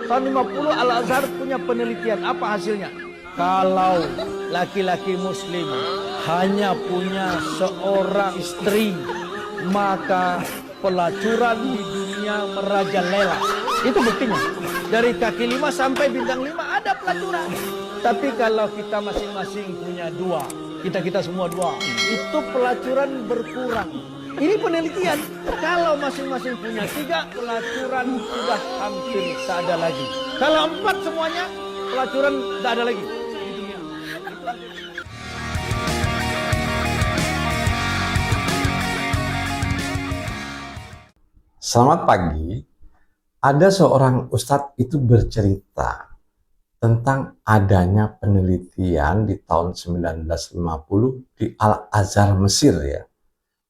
Tahun 50 Al-Azhar punya penelitian, apa hasilnya? Kalau laki-laki muslim hanya punya seorang istri, maka pelacuran di dunia merajalela. Itu buktinya. Dari kaki 5 sampai bintang 5 ada pelacuran. Tapi kalau kita masing-masing punya 2, kita semua 2, itu pelacuran berkurang. Ini penelitian. Kalau masing-masing punya 3, pelacuran sudah hampir tak ada lagi. Kalau 4 semuanya, pelacuran tak ada lagi. Selamat pagi. Ada seorang ustadz itu bercerita tentang adanya penelitian di tahun 1950 di Al-Azhar Mesir ya.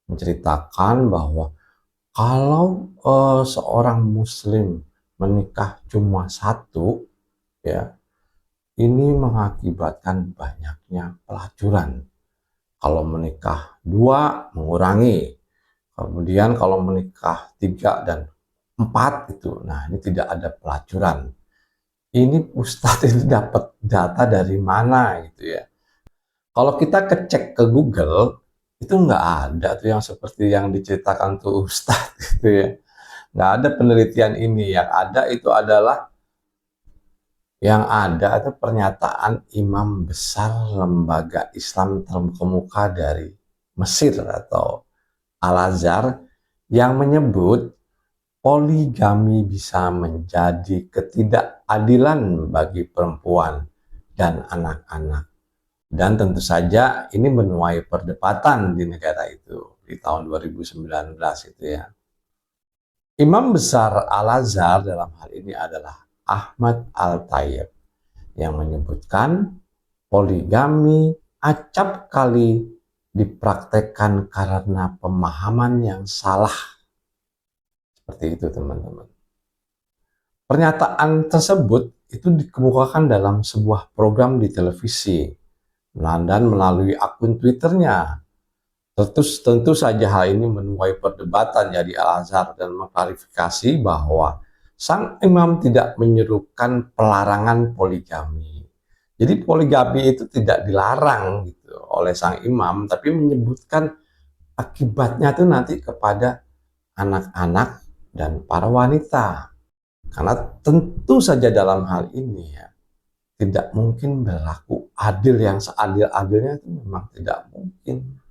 Menceritakan bahwa kalau seorang muslim menikah cuma satu ya, ini mengakibatkan banyaknya pelacuran. Kalau menikah 2 mengurangi. Kemudian kalau menikah 3 dan 4 itu, nah ini tidak ada pelacuran. Ini Ustadz itu dapat data dari mana gitu ya. Kalau kita kecek ke Google, itu nggak ada tuh yang seperti yang diceritakan tuh Ustadz gitu ya. Nggak ada penelitian ini. Yang ada itu pernyataan imam besar lembaga Islam terkemuka dari Mesir atau Al-Azhar yang menyebut poligami bisa menjadi ketidakadilan bagi perempuan dan anak-anak. Dan tentu saja ini menuai perdebatan di negara itu di tahun 2019 itu ya. Imam besar Al-Azhar dalam hal ini adalah Ahmad Al-Tayyib yang menyebutkan poligami acap kali dipraktekkan karena pemahaman yang salah. Seperti itu teman-teman. Pernyataan tersebut itu dikemukakan dalam sebuah program di televisi dan melalui akun Twitternya. Tentu saja hal ini menuai perdebatan dari Al-Azhar dan mengklarifikasi bahwa sang imam tidak menyerukan pelarangan poligami. Jadi poligami itu tidak dilarang gitu oleh sang imam, tapi menyebutkan akibatnya itu nanti kepada anak-anak dan para wanita. Karena tentu saja dalam hal ini ya, tidak mungkin berlaku adil, yang seadil-adilnya itu memang tidak mungkin.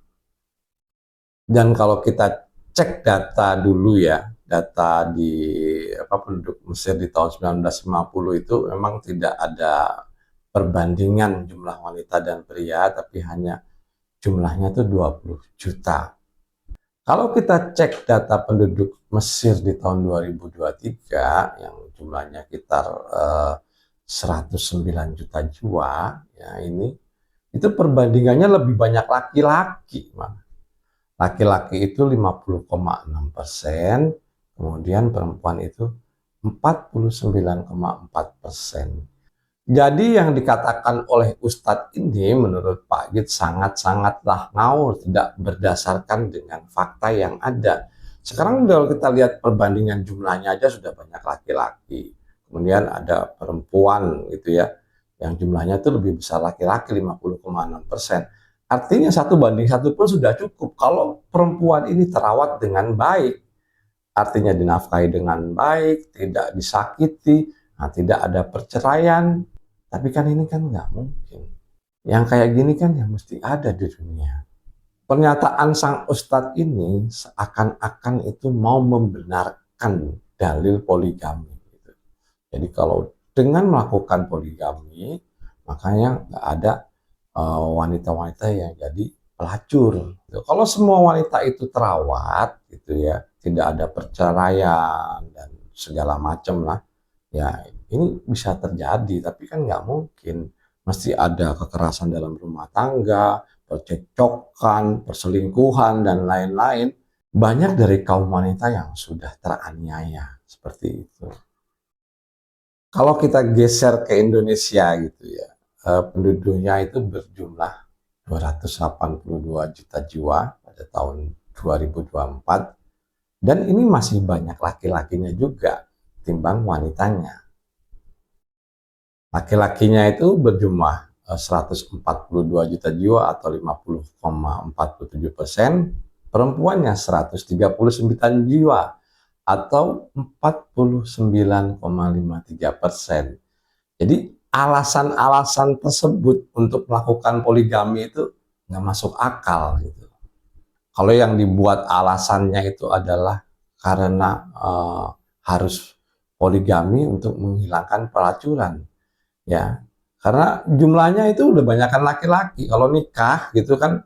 Dan kalau kita cek data dulu ya, data di penduduk Mesir di tahun 1950 itu memang tidak ada perbandingan jumlah wanita dan pria, tapi hanya jumlahnya itu 20 juta. Kalau kita cek data penduduk Mesir di tahun 2023 yang jumlahnya sekitar 109 juta jiwa, ya itu perbandingannya lebih banyak laki-laki. Laki-laki itu 50,6%, kemudian perempuan itu 49,4%. Jadi yang dikatakan oleh Ustadz ini menurut Pak Gid sangat-sangatlah ngawur, tidak berdasarkan dengan fakta yang ada. Sekarang kalau kita lihat perbandingan jumlahnya aja sudah banyak laki-laki. Kemudian ada perempuan gitu ya, yang jumlahnya itu lebih besar laki-laki 50,6%. Artinya 1:1 pun sudah cukup kalau perempuan ini terawat dengan baik. Artinya dinafkahi dengan baik, tidak disakiti, tidak ada perceraian. Tapi kan ini kan nggak mungkin. Yang kayak gini kan yang mesti ada di dunia. Pernyataan sang ustadz ini seakan-akan itu mau membenarkan dalil poligami. Jadi kalau dengan melakukan poligami, makanya nggak ada wanita-wanita yang jadi pelacur. Kalau semua wanita itu terawat, gitu ya, tidak ada perceraian dan segala macam lah, ya ini bisa terjadi. Tapi kan nggak mungkin, mesti ada kekerasan dalam rumah tangga, percekcokan, perselingkuhan dan lain-lain. Banyak dari kaum wanita yang sudah teraniaya seperti itu. Kalau kita geser ke Indonesia gitu ya, penduduknya itu berjumlah 282 juta jiwa pada tahun 2024, dan ini masih banyak laki-lakinya juga timbang wanitanya. Laki-lakinya itu berjumlah 142 juta jiwa atau 50,47%, perempuannya 139 jiwa atau 49,53%. Jadi alasan-alasan tersebut untuk melakukan poligami itu nggak masuk akal gitu. Kalau yang dibuat alasannya itu adalah karena harus poligami untuk menghilangkan pelacuran, ya. Karena jumlahnya itu udah banyakkan laki-laki. Kalau nikah gitu kan,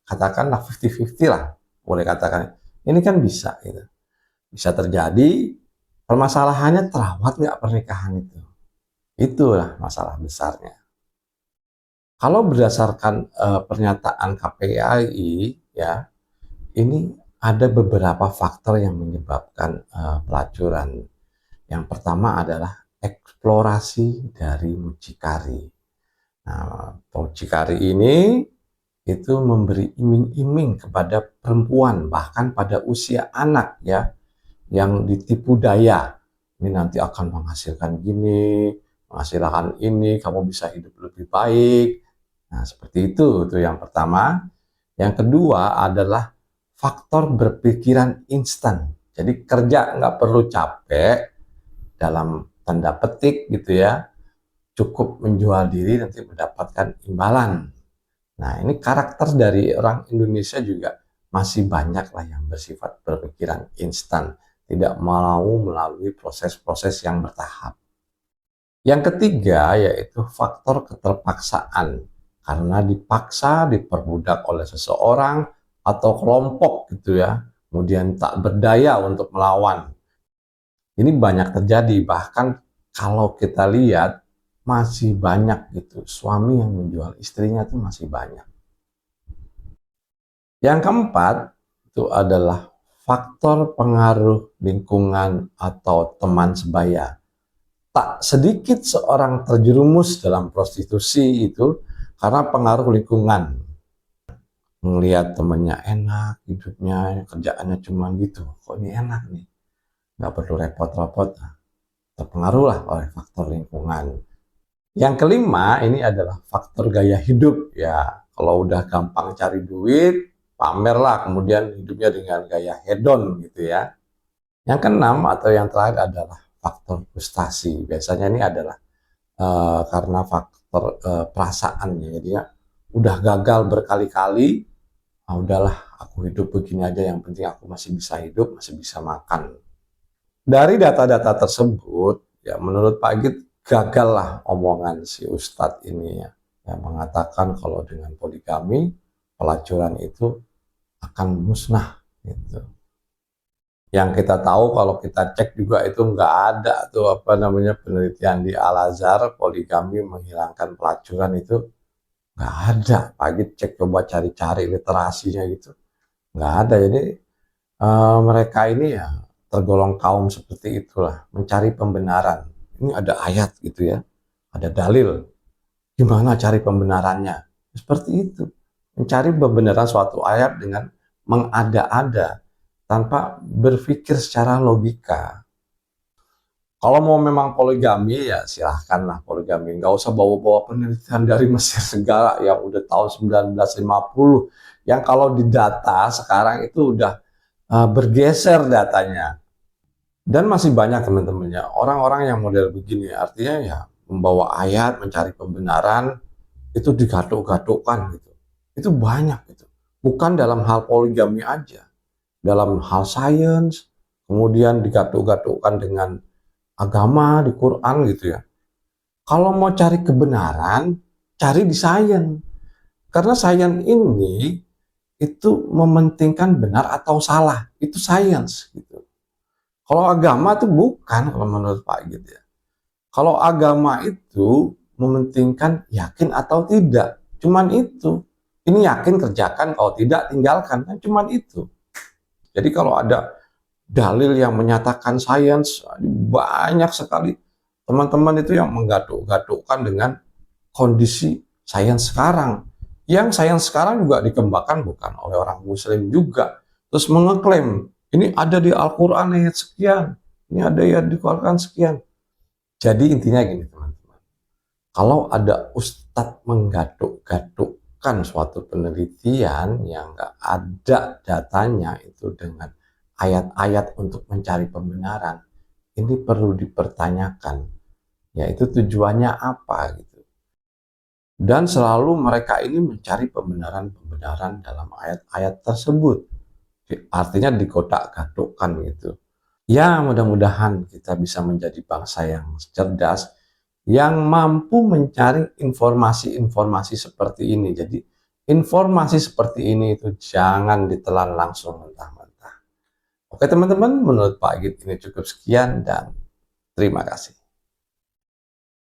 katakanlah 50-50 lah, boleh katakan. Ini kan bisa gitu. Bisa terjadi, permasalahannya terawat nggak pernikahan itu. Itulah masalah besarnya. Kalau berdasarkan pernyataan KPAI, ya, ini ada beberapa faktor yang menyebabkan pelacuran. Yang pertama adalah eksplorasi dari mucikari. Nah, mucikari ini itu memberi iming-iming kepada perempuan, bahkan pada usia anak, ya, yang ditipu daya. Ini nanti akan menghasilkan gini, menghasilkan ini, kamu bisa hidup lebih baik. Nah, seperti itu yang pertama. Yang kedua adalah faktor berpikiran instan. Jadi kerja nggak perlu capek, dalam tanda petik gitu ya, cukup menjual diri nanti mendapatkan imbalan. Nah, ini karakter dari orang Indonesia juga masih banyak lah yang bersifat berpikiran instan, tidak mau melalui proses-proses yang bertahap. Yang ketiga yaitu faktor keterpaksaan, karena dipaksa, diperbudak oleh seseorang atau kelompok gitu ya, kemudian tak berdaya untuk melawan. Ini banyak terjadi, bahkan kalau kita lihat masih banyak gitu suami yang menjual istrinya itu masih banyak. Yang keempat itu adalah faktor pengaruh lingkungan atau teman sebaya. Tak sedikit seorang terjerumus dalam prostitusi itu karena pengaruh lingkungan. Melihat temennya enak, hidupnya, kerjaannya cuma gitu, kok ini enak nih, nggak perlu repot-repot. Terpengaruh lah oleh faktor lingkungan. Yang kelima ini adalah faktor gaya hidup, ya. Kalau udah gampang cari duit, pamer lah, kemudian hidupnya dengan gaya hedon gitu ya. Yang keenam atau yang terakhir adalah faktor frustasi. Biasanya ini adalah karena faktor perasaannya. Jadinya udah gagal berkali-kali, udahlah aku hidup begini aja, yang penting aku masih bisa hidup, masih bisa makan. Dari data-data tersebut, ya menurut Pak Git, gagallah omongan si Ustadz ini ya, yang mengatakan kalau dengan poligami, pelacuran itu akan musnah gitu. Yang kita tahu kalau kita cek juga itu nggak ada tuh penelitian di Al-Azhar poligami menghilangkan pelacuran, itu nggak ada. Pak Git cek, coba cari-cari literasinya gitu, nggak ada. Jadi mereka ini ya tergolong kaum seperti itulah, mencari pembenaran. Ini ada ayat gitu ya, ada dalil. Gimana cari pembenarannya? Seperti itu. Mencari pembenaran suatu ayat dengan mengada-ada, tanpa berpikir secara logika. Kalau mau memang poligami ya silahkanlah poligami. Nggak usah bawa-bawa penelitian dari Mesir segala yang udah tahun 1950. Yang kalau didata sekarang itu udah bergeser datanya. Dan masih banyak teman-temannya orang-orang yang model begini, artinya ya membawa ayat, mencari pembenaran, itu digatuk-gatukkan gitu. Itu banyak gitu. Bukan dalam hal poligami aja, dalam hal sains, kemudian digatuk-gatukkan dengan agama di Quran gitu ya. Kalau mau cari kebenaran, cari di sains. Karena sains ini itu mementingkan benar atau salah, itu sains gitu. Kalau agama itu bukan, kalau menurut Pak gitu ya. Kalau agama itu mementingkan yakin atau tidak, cuman itu. Ini yakin kerjakan, kalau tidak tinggalkan, kan cuman itu. Jadi kalau ada dalil yang menyatakan sains, banyak sekali teman-teman itu yang menggatuk-gatukkan dengan kondisi sains sekarang. Yang sains sekarang juga dikembangkan bukan oleh orang muslim juga. Terus mengeklaim, ini ada di Al-Quran ayat sekian, ini ada ayat di Al-Quran sekian. Jadi intinya gini teman-teman, Kalau ada ustadz menggaduk-gadukkan suatu penelitian yang nggak ada datanya itu dengan ayat-ayat untuk mencari pembenaran, ini perlu dipertanyakan, yaitu tujuannya apa gitu. Dan selalu mereka ini mencari pembenaran-pembenaran dalam ayat-ayat tersebut. Artinya dikotak-gadukkan gitu. Ya, mudah-mudahan kita bisa menjadi bangsa yang cerdas, yang mampu mencari informasi-informasi seperti ini. Jadi, informasi seperti ini itu jangan ditelan langsung mentah-mentah. Oke teman-teman, menurut Pak Git ini cukup sekian dan terima kasih.